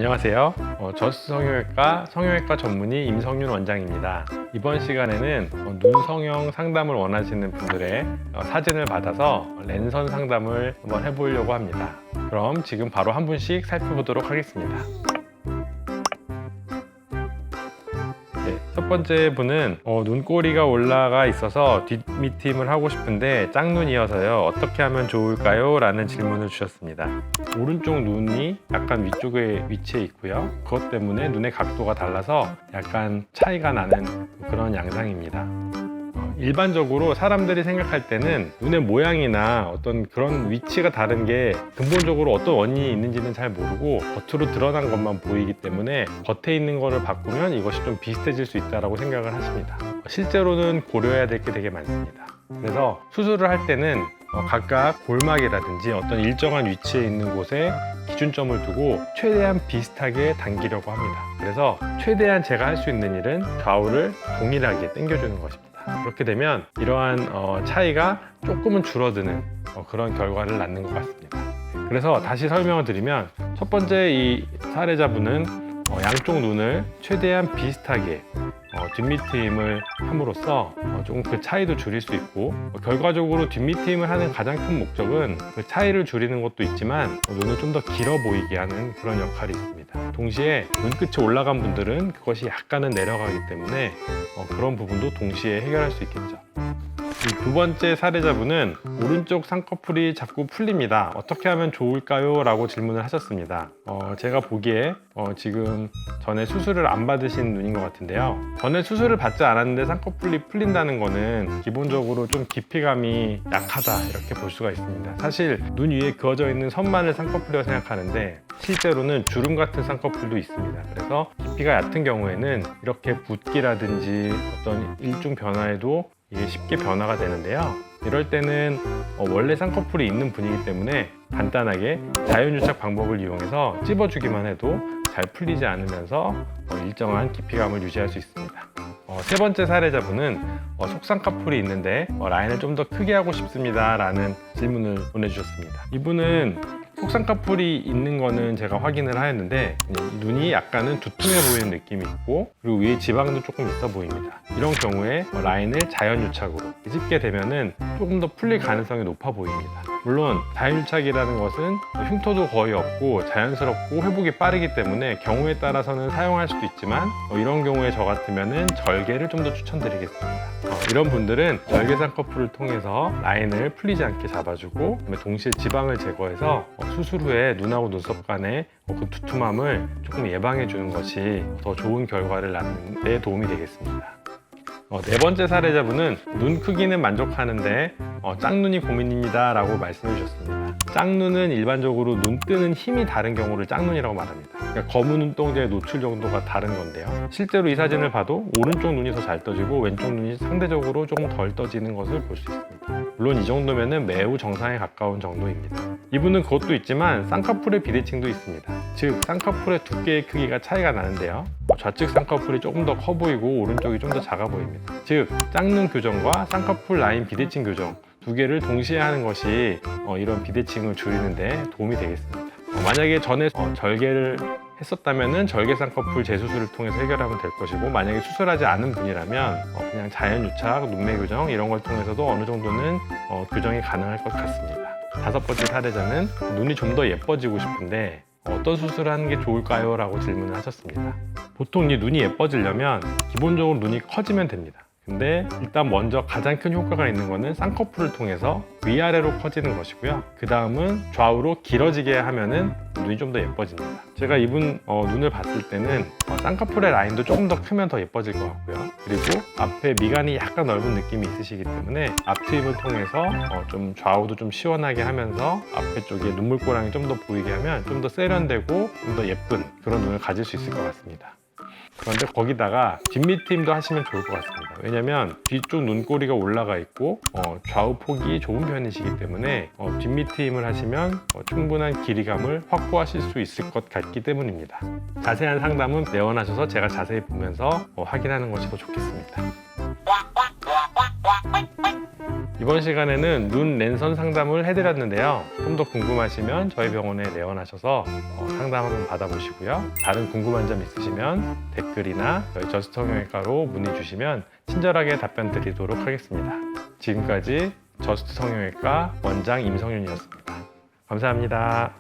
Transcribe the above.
안녕하세요. 저스 성형외과 성형외과 전문의 임성윤 원장입니다. 이번 시간에는 눈 성형 상담을 원하시는 분들의 사진을 받아서 랜선 상담을 한번 해보려고 합니다. 그럼 지금 바로 한 분씩 살펴보도록 하겠습니다. 첫 번째 분은 눈꼬리가 올라가 있어서 뒷미팀을 하고 싶은데 짝눈이어서요. 어떻게 하면 좋을까요? 라는 질문을 주셨습니다. 오른쪽 눈이 약간 위쪽에 위치해 있고요. 그것 때문에 눈의 각도가 달라서 약간 차이가 나는 그런 양상입니다. 일반적으로 사람들이 생각할 때는 눈의 모양이나 어떤 그런 위치가 다른 게 근본적으로 어떤 원인이 있는지는 잘 모르고 겉으로 드러난 것만 보이기 때문에 겉에 있는 거를 바꾸면 이것이 좀 비슷해질 수 있다고 생각을 하십니다. 실제로는 고려해야 될 게 되게 많습니다. 그래서 수술을 할 때는 각각 골막이라든지 어떤 일정한 위치에 있는 곳에 기준점을 두고 최대한 비슷하게 당기려고 합니다. 그래서 최대한 제가 할 수 있는 일은 좌우를 동일하게 당겨주는 것입니다. 그렇게 되면 이러한 차이가 조금은 줄어드는 그런 결과를 낳는 것 같습니다. 그래서 다시 설명을 드리면 첫 번째 이 사례자분은 양쪽 눈을 최대한 비슷하게 뒷미트임을 함으로써 조금 그 차이도 줄일 수 있고 결과적으로 뒷미트임을 하는 가장 큰 목적은 그 차이를 줄이는 것도 있지만 눈을 좀 더 길어 보이게 하는 그런 역할이 있습니다. 동시에 눈끝이 올라간 분들은 그것이 약간은 내려가기 때문에 그런 부분도 동시에 해결할 수 있겠죠. 두 번째 사례자분은 오른쪽 쌍꺼풀이 자꾸 풀립니다. 어떻게 하면 좋을까요? 라고 질문을 하셨습니다. 제가 보기에 지금 전에 수술을 안 받으신 눈인 것 같은데요. 전에 수술을 받지 않았는데 쌍꺼풀이 풀린다는 거는 기본적으로 좀 깊이감이 약하다 이렇게 볼 수가 있습니다. 사실 눈 위에 그어져 있는 선만을 쌍꺼풀이라고 생각하는데 실제로는 주름 같은 쌍꺼풀도 있습니다. 그래서 깊이가 얕은 경우에는 이렇게 붓기라든지 어떤 일중 변화에도 이게 쉽게 변화가 되는데요. 이럴 때는 원래 쌍꺼풀이 있는 분이기 때문에 간단하게 자연유착 방법을 이용해서 찝어주기만 해도 잘 풀리지 않으면서 일정한 깊이감을 유지할 수 있습니다. 세 번째 사례자분은 속쌍꺼풀이 있는데 라인을 좀 더 크게 하고 싶습니다 라는 질문을 보내주셨습니다. 이분은 속쌍꺼풀이 있는 거는 제가 확인을 하였는데 눈이 약간은 두툼해 보이는 느낌이 있고 그리고 위에 지방도 조금 있어 보입니다. 이런 경우에 라인을 자연유착으로 찝게 되면은 조금 더 풀릴 가능성이 높아 보입니다. 물론 자연유착이라는 것은 흉터도 거의 없고 자연스럽고 회복이 빠르기 때문에 경우에 따라서는 사용할 수도 있지만 이런 경우에 저 같으면은 절개를 좀 더 추천드리겠습니다. 이런 분들은 절개 쌍꺼풀을 통해서 라인을 풀리지 않게 잡아주고 동시에 지방을 제거해서 수술 후에 눈하고 눈썹 간의 그 두툼함을 조금 예방해 주는 것이 더 좋은 결과를 낳는 데 도움이 되겠습니다. 네 번째 사례자분은 눈 크기는 만족하는데 짝눈이 고민입니다 라고 말씀해 주셨습니다. 짝눈은 일반적으로 눈 뜨는 힘이 다른 경우를 짝눈이라고 말합니다. 그러니까 검은 눈동자의 노출 정도가 다른 건데요. 실제로 이 사진을 봐도 오른쪽 눈이 더 잘 떠지고 왼쪽 눈이 상대적으로 조금 덜 떠지는 것을 볼 수 있습니다. 물론 이 정도면 매우 정상에 가까운 정도입니다. 이분은 그것도 있지만 쌍꺼풀의 비대칭도 있습니다. 즉 쌍꺼풀의 두께의 크기가 차이가 나는데요. 좌측 쌍꺼풀이 조금 더 커 보이고 오른쪽이 좀 더 작아 보입니다. 즉 짝눈 교정과 쌍꺼풀 라인 비대칭 교정 두 개를 동시에 하는 것이 이런 비대칭을 줄이는 데 도움이 되겠습니다. 만약에 전에 절개를 했었다면 절개 쌍꺼풀 재수술을 통해서 해결하면 될 것이고 만약에 수술하지 않은 분이라면 그냥 자연유착, 눈매 교정 이런 걸 통해서도 어느 정도는 교정이 가능할 것 같습니다. 다섯 번째 사례자는 눈이 좀 더 예뻐지고 싶은데 어떤 수술을 하는 게 좋을까요? 라고 질문을 하셨습니다. 보통 이 눈이 예뻐지려면 기본적으로 눈이 커지면 됩니다. 근데 일단 먼저 가장 큰 효과가 있는 거는 쌍꺼풀을 통해서 위아래로 커지는 것이고요. 그 다음은 좌우로 길어지게 하면은 눈이 좀 더 예뻐집니다. 제가 이분 눈을 봤을 때는 쌍꺼풀의 라인도 조금 더 크면 더 예뻐질 것 같고요. 그리고 앞에 미간이 약간 넓은 느낌이 있으시기 때문에 앞트임을 통해서 좀 좌우도 좀 시원하게 하면서 앞에 쪽에 눈물고랑이 좀 더 보이게 하면 좀 더 세련되고 좀 더 예쁜 그런 눈을 가질 수 있을 것 같습니다. 그런데 거기다가 뒷미트임도 하시면 좋을 것 같습니다. 왜냐면 뒤쪽 눈꼬리가 올라가 있고 좌우 폭이 좁은 편이시기 때문에 뒷미트임을 하시면 충분한 길이감을 확보하실 수 있을 것 같기 때문입니다. 자세한 상담은 내원하셔서 제가 자세히 보면서 확인하는 것이 더 좋겠습니다. 이번 시간에는 눈 랜선 상담을 해드렸는데요. 좀 더 궁금하시면 저희 병원에 내원하셔서 상담 한번 받아보시고요. 다른 궁금한 점 있으시면 댓글이나 저희 저스트 성형외과로 문의 주시면 친절하게 답변 드리도록 하겠습니다. 지금까지 저스트 성형외과 원장 임성윤이었습니다. 감사합니다.